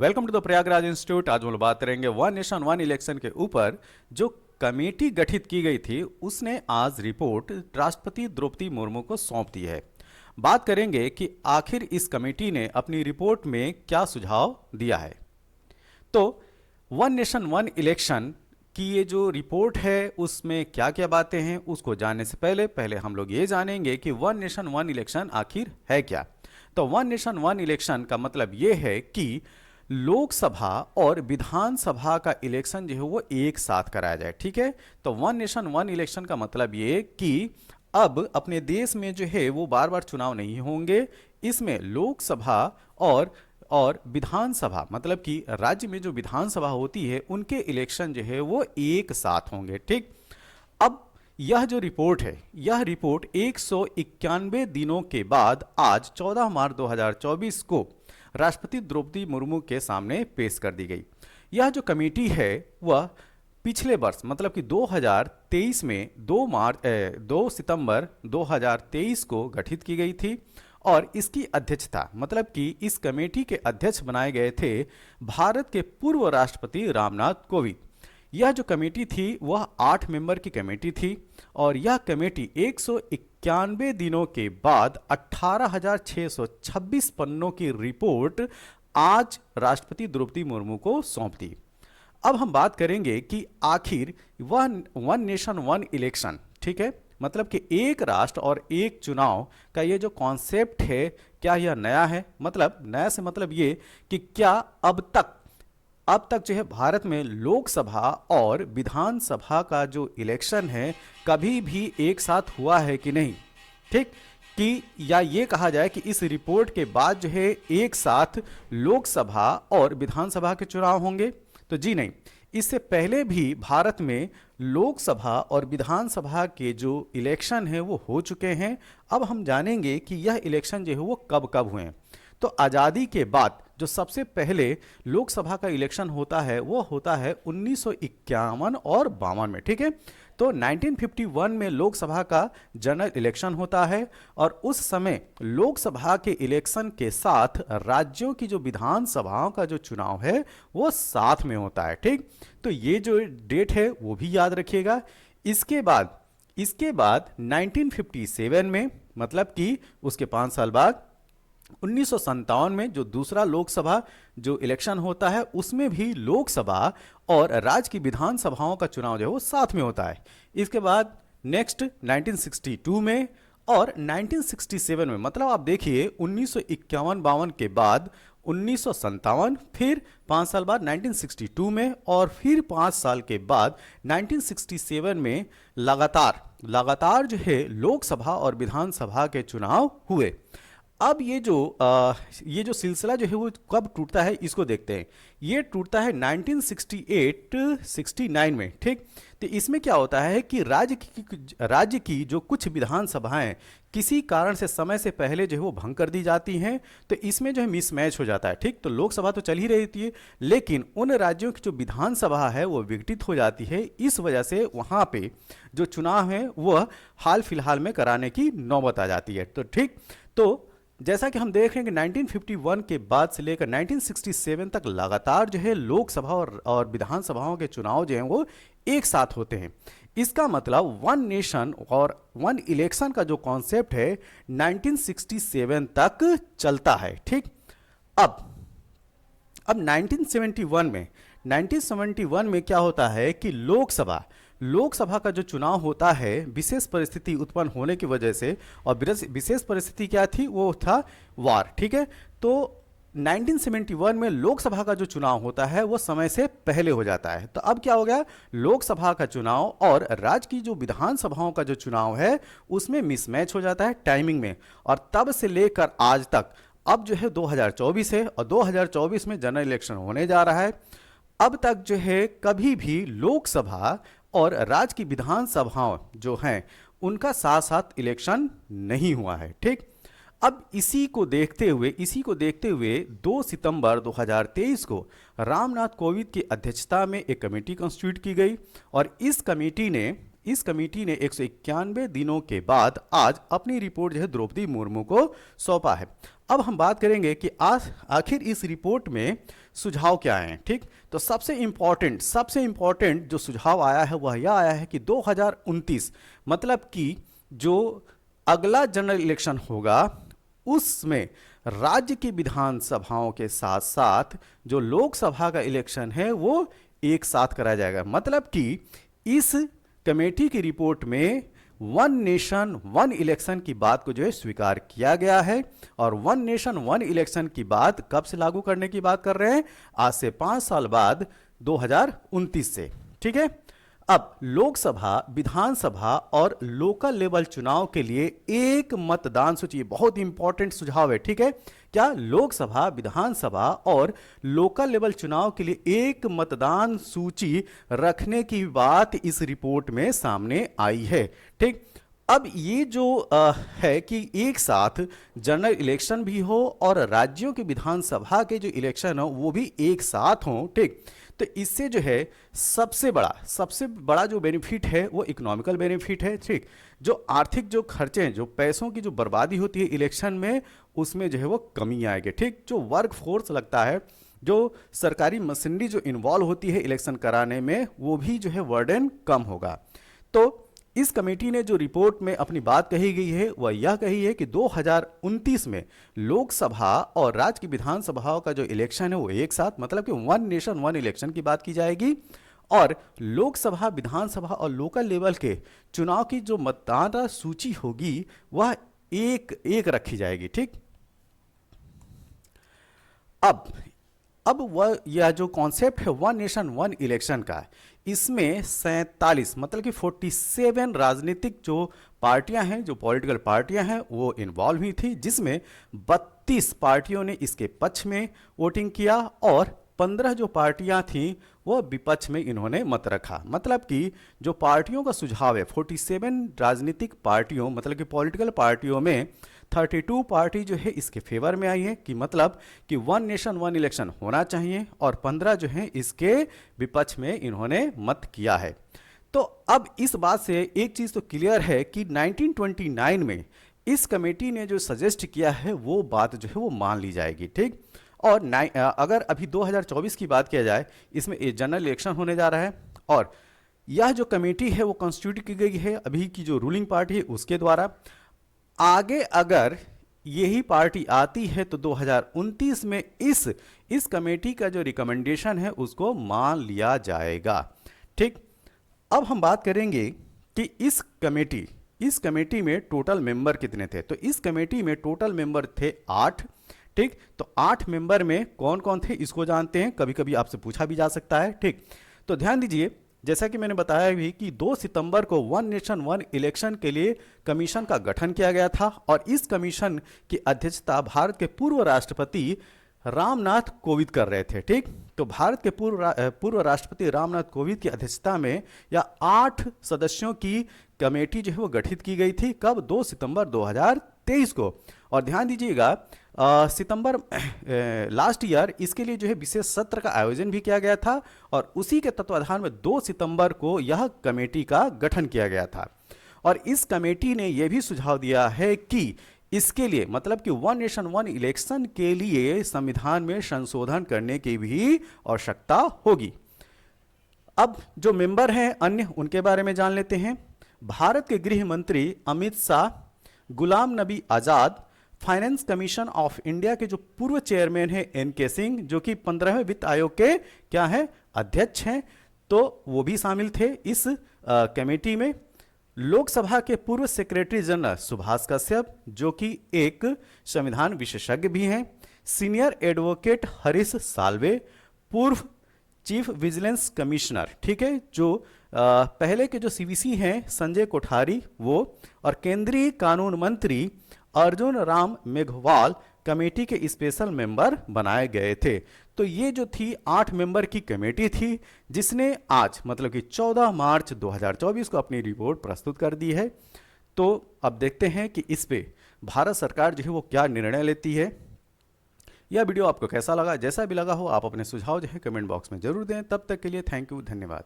Welcome to the Prayagraj institute. आज हम लोग बात करेंगे वन नेशन वन इलेक्शन के ऊपर। जो कमेटी गठित की गई थी उसने आज रिपोर्ट राष्ट्रपति द्रौपदी मुर्मू को सौंप दी है। बात करेंगे कि आखिर इस कमेटी ने अपनी रिपोर्ट में क्या सुझाव दिया है। तो वन नेशन वन इलेक्शन की ये जो रिपोर्ट है उसमें क्या क्या बातें हैं उसको जानने से पहले हम लोग ये जानेंगे कि वन नेशन वन इलेक्शन आखिर है क्या। तो वन नेशन वन इलेक्शन का मतलब ये है कि लोकसभा और विधानसभा का इलेक्शन जो है वो एक साथ कराया जाए। ठीक है, तो वन नेशन वन इलेक्शन का मतलब ये कि अब अपने देश में जो है वो बार बार चुनाव नहीं होंगे। इसमें लोकसभा और विधानसभा मतलब कि राज्य में जो विधानसभा होती है उनके इलेक्शन जो है वो एक साथ होंगे। ठीक, अब यह जो रिपोर्ट है यह रिपोर्ट 191 दिनों के बाद आज 14 मार्च 2024 को राष्ट्रपति द्रौपदी मुर्मू के सामने पेश कर दी गई। यह जो कमेटी है वह पिछले वर्ष मतलब कि 2023 में 2 सितंबर 2023 को गठित की गई थी और इसकी अध्यक्षता मतलब कि इस कमेटी के अध्यक्ष बनाए गए थे भारत के पूर्व राष्ट्रपति रामनाथ कोविंद। यह जो कमेटी थी वह 8 मेंबर की कमेटी थी और यह कमेटी 191 दिनों के बाद 18,626 पन्नों की रिपोर्ट आज राष्ट्रपति द्रौपदी मुर्मू को सौंप दी। अब हम बात करेंगे कि आखिर वन नेशन वन इलेक्शन, ठीक है, मतलब कि एक राष्ट्र और एक चुनाव का ये जो कॉन्सेप्ट है क्या यह नया है। मतलब नया से मतलब ये कि क्या अब तक जो है भारत में लोकसभा और विधानसभा का जो इलेक्शन है कभी भी एक साथ हुआ है कि नहीं। ठीक, कि या ये कहा जाए कि इस रिपोर्ट के बाद जो है एक साथ लोकसभा और विधानसभा के चुनाव होंगे, तो जी नहीं। इससे पहले भी भारत में लोकसभा और विधानसभा के जो इलेक्शन है वो हो चुके हैं। अब हम जानेंगे कि यह इलेक्शन जो है वो कब कब हुए हैं। तो आज़ादी के बाद जो सबसे पहले लोकसभा का इलेक्शन होता है वो होता है 1951 और 52 में। ठीक है, तो 1951 में लोकसभा का जनरल इलेक्शन होता है और उस समय लोकसभा के इलेक्शन के साथ राज्यों की जो विधानसभाओं का जो चुनाव है वो साथ में होता है। ठीक, तो ये जो डेट है वो भी याद रखिएगा। इसके बाद 1957 में मतलब कि उसके 5 साल बाद 1957 में जो दूसरा लोकसभा जो इलेक्शन होता है उसमें भी लोकसभा और राज्य की विधानसभाओं का चुनाव जो है वो साथ में होता है। इसके बाद नेक्स्ट 1962 में और 1967 में, मतलब आप देखिए 1951-52 के बाद 1957, फिर 5 साल बाद 1962 में और फिर 5 साल के बाद 1967 में लगातार जो है लोकसभा और विधानसभा के चुनाव हुए। अब ये जो सिलसिला जो है वो कब टूटता है इसको देखते हैं। ये टूटता है 1968-69 में। ठीक, तो इसमें क्या होता है कि राज्य की जो कुछ विधानसभाएं किसी कारण से समय से पहले जो है वो भंग कर दी जाती हैं, तो इसमें जो है मिसमैच हो जाता है। ठीक, तो लोकसभा तो चल ही रही थी लेकिन उन राज्यों की जो विधानसभा है वो विघटित हो जाती है। इस वजह से वहाँ पे जो चुनाव है वह हाल फिलहाल में कराने की नौबत आ जाती है। तो ठीक, तो जैसा कि हम देख रहे हैं कि 1951 के बाद से लेकर 1967 तक लगातार जो है लोकसभा और विधानसभाओं के चुनाव जो हैं वो एक साथ होते हैं। इसका मतलब वन नेशन और वन इलेक्शन का जो कॉन्सेप्ट है 1967 तक चलता है। ठीक, अब 1971 में क्या होता है कि लोकसभा का जो चुनाव होता है विशेष परिस्थिति उत्पन्न होने की वजह से, और विशेष परिस्थिति क्या थी वो था वार। ठीक है, तो 1971 में लोकसभा का जो चुनाव होता है वो समय से पहले हो जाता है। तो अब क्या हो गया, लोकसभा का चुनाव और राज्य की जो विधानसभाओं का जो चुनाव है उसमें मिसमैच हो जाता है टाइमिंग में, और तब से लेकर आज तक अब जो है 2024 है और 2024 में जनरल इलेक्शन होने जा रहा है। अब तक जो है कभी भी लोकसभा और राज्य की विधानसभाओं जो हैं उनका साथ साथ इलेक्शन नहीं हुआ है। ठीक, अब इसी को देखते हुए 2 सितंबर 2023 को रामनाथ कोविंद की अध्यक्षता में एक कमेटी कॉन्स्टिट्यूट की गई और इस कमेटी ने 191 दिनों के बाद आज अपनी रिपोर्ट जो है द्रौपदी मुर्मू को सौंपा है। अब हम बात करेंगे कि आखिर इस रिपोर्ट में सुझाव क्या आए हैं। ठीक, तो सबसे इंपॉर्टेंट जो सुझाव आया है वह यह आया है कि 2029 मतलब कि जो अगला जनरल इलेक्शन होगा उसमें राज्य की विधानसभाओं के साथ साथ जो लोकसभा का इलेक्शन है वो एक साथ कराया जाएगा। मतलब कि इस कमेटी की रिपोर्ट में वन नेशन वन इलेक्शन की बात को जो है स्वीकार किया गया है। और वन नेशन वन इलेक्शन की बात कब से लागू करने की बात कर रहे हैं? आज से 5 साल बाद 2029 से। ठीक है, अब लोकसभा, विधानसभा और लोकल लेवल चुनाव के लिए एक मतदान सूची, बहुत इंपॉर्टेंट सुझाव है। ठीक है, क्या लोकसभा, विधानसभा और लोकल लेवल चुनाव के लिए एक मतदान सूची रखने की बात इस रिपोर्ट में सामने आई है। ठीक, अब ये जो है कि एक साथ जनरल इलेक्शन भी हो और राज्यों के विधानसभा के जो इलेक्शन हो वो भी एक साथ हो। ठीक, तो इससे जो है सबसे बड़ा जो बेनिफिट है वो इकोनॉमिकल बेनिफिट है। ठीक, जो आर्थिक जो खर्चे हैं, जो पैसों की जो बर्बादी होती है इलेक्शन में, उसमें जो है वो कमी आएगी। ठीक, जो वर्क फोर्स लगता है, जो सरकारी मशीनरी जो इन्वॉल्व होती है इलेक्शन कराने में, वो भी जो है वर्डन कम होगा। तो इस कमेटी ने जो रिपोर्ट में अपनी बात कही गई है वह यह कही है कि 2029 में लोकसभा और राज्य की विधानसभाओं का जो इलेक्शन है वो एक साथ, मतलब कि वन नेशन वन इलेक्शन की बात की जाएगी। और लोकसभा, विधानसभा और लोकल लेवल के चुनाव की जो मतदाता सूची होगी वह एक रखी जाएगी। ठीक, अब वह यह जो कॉन्सेप्ट है वन नेशन वन इलेक्शन का, इसमें 47 मतलब कि 47 राजनीतिक जो पार्टियां हैं, जो पॉलिटिकल पार्टियां हैं वो इन्वॉल्व हुई थी, जिसमें 32 पार्टियों ने इसके पक्ष में वोटिंग किया और 15 जो पार्टियां थीं वो विपक्ष में इन्होंने मत रखा। मतलब कि जो पार्टियों का सुझाव है, 47 राजनीतिक पार्टियों मतलब कि पॉलिटिकल पार्टियों में 32 पार्टी जो है इसके फेवर में आई है कि मतलब कि वन नेशन वन इलेक्शन होना चाहिए, और 15 जो है इसके विपक्ष में इन्होंने मत किया है। तो अब इस बात से एक चीज तो क्लियर है कि 1929 में इस कमेटी ने जो सजेस्ट किया है वो बात जो है वो मान ली जाएगी। ठीक, और अगर अभी 2024 की बात किया जाए, इसमें जनरल इलेक्शन होने जा रहा है और यह जो कमेटी है वो कॉन्स्टिट्यूट की गई है अभी की जो रूलिंग पार्टी है उसके द्वारा। आगे अगर यही पार्टी आती है तो 2029 में इस कमेटी का जो रिकमेंडेशन है उसको मान लिया जाएगा। ठीक, अब हम बात करेंगे कि इस कमेटी में टोटल मेंबर कितने थे। तो इस कमेटी में टोटल मेंबर थे 8। ठीक, तो 8 मेंबर में कौन कौन थे इसको जानते हैं, कभी कभी आपसे पूछा भी जा सकता है। ठीक, तो ध्यान दीजिए, जैसा कि मैंने बताया भी कि 2 सितंबर को वन नेशन वन इलेक्शन के लिए कमीशन का गठन किया गया था और इस कमीशन की अध्यक्षता भारत के पूर्व राष्ट्रपति रामनाथ कोविंद कर रहे थे। ठीक, तो भारत के पूर्व राष्ट्रपति रामनाथ कोविंद की अध्यक्षता में यह 8 सदस्यों की कमेटी जो है वो गठित की गई थी। कब? 2 सितंबर 2023 को। और ध्यान दीजिएगा, सितंबर लास्ट ईयर इसके लिए जो है विशेष सत्र का आयोजन भी किया गया था और उसी के तत्वाधान में 2 सितंबर को यह कमेटी का गठन किया गया था। और इस कमेटी ने यह भी सुझाव दिया है कि इसके लिए मतलब कि वन नेशन वन इलेक्शन के लिए संविधान में संशोधन करने की भी आवश्यकता होगी। अब जो मेंबर हैं अन्य, उनके बारे में जान लेते हैं। भारत के गृह मंत्री Amit Shah, Ghulam Nabi Azad, finance commission of India के जो पूर्व चेयरमैन हैं एनके सिंह, जो कि 15वें वित्त आयोग के क्या है अध्यक्ष हैं, तो वो भी शामिल थे इस कमेटी में। लोकसभा के पूर्व सेक्रेटरी जनरल सुभाष कश्यप, जो कि एक संविधान विशेषज्ञ भी हैं। सीनियर एडवोकेट हरीश साल्वे, पूर्व चीफ विजिलेंस कमिश्नर, ठीक है, जो पहले के जो सीवीसी हैं संजय कोठारी वो, और केंद्रीय कानून मंत्री अर्जुन राम मेघवाल कमेटी के स्पेशल मेंबर बनाए गए थे। तो ये जो थी 8 मेंबर की कमेटी थी, जिसने आज मतलब कि 14 मार्च 2024 को अपनी रिपोर्ट प्रस्तुत कर दी है। तो अब देखते हैं कि इस पे भारत सरकार जो है वो क्या निर्णय लेती है। यह वीडियो आपको कैसा लगा? जैसा भी लगा हो आप अपने सुझाव जो है कमेंट बॉक्स में जरूर दें। तब तक के लिए थैंक यू, धन्यवाद।